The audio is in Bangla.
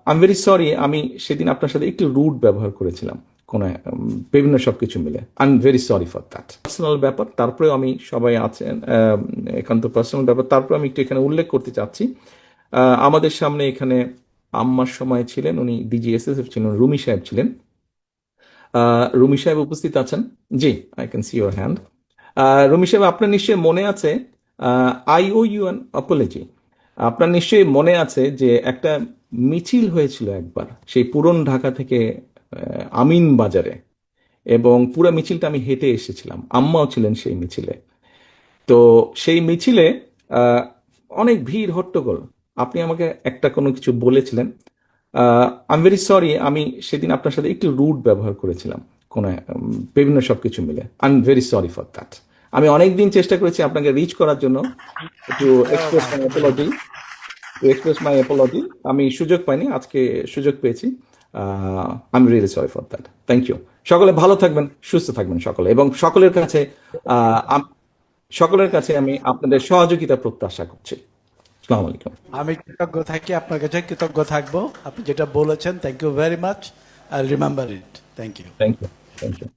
আই এম ভেরি সরি, আমি সেদিন আপনার সাথে একটু রুড ব্যবহার করেছিলাম কোনো বিভিন্ন সবকিছু মিলে। I am very sorry for that. Personal ব্যাপার, তারপরে আমি সবাই আছেন, একান্ত পার্সোনাল ব্যাপার, তারপরে আমি একটু এখানে উল্লেখ করতে চাচ্ছি। আমাদের সামনে এখানে আম্মার সময় ছিলেন, উনি ডিজিএসএসএফ ছিলেন, রুমি সাহেব ছিলেন। রুমি সাহেব উপস্থিত আছেন? জি, I can see your hand. Rumi সাহেব, আপনার নিশ্চয়ই মনে আছে, I owe you an apology. আপনার নিশ্চয়ই মনে আছে যে একটা মিছিল হয়েছিল একবার সেই পুরন ঢাকা থেকে আমিন বাজারে, এবং পুরো মিছিলটা আমি হেঁটে এসেছিলাম, আম্মাও ছিলেন সেই মিছিলে। তো সেই মিছিলে আহ, অনেক ভিড় হট্টগোল। আপনি আমাকে একটা কোনো কিছু বলেছিলেন। আই এম ভেরি সরি, আমি সেদিন আপনার সাথে একটু রুড ব্যবহার করেছিলাম কোনো বিভিন্ন সবকিছু মিলে। I am very sorry for that. আমি অনেক দিন চেষ্টা করেছি আপনাকে রিচ করার জন্য, একটু এক্সপ্রেস মাই অ্যাপোলজি, আমি সুযোগ পাইনি, আজকে সুযোগ পেয়েছি। I am really sorry for that. Thank you. সকলে ভালো থাকবেন, সুস্থ থাকবেন সকলে, এবং আহ, আম- সকলের কাছে আমি আপনাদের সহযোগিতা প্রত্যাশা করছি। আসসালামু আলাইকুম। আমি কৃতজ্ঞ থাকি, আপনার কাছে কৃতজ্ঞ থাকবো। আপনি যেটা বলেছেন, thank you very much. I remember it. Thank you. Thank you. Thank you.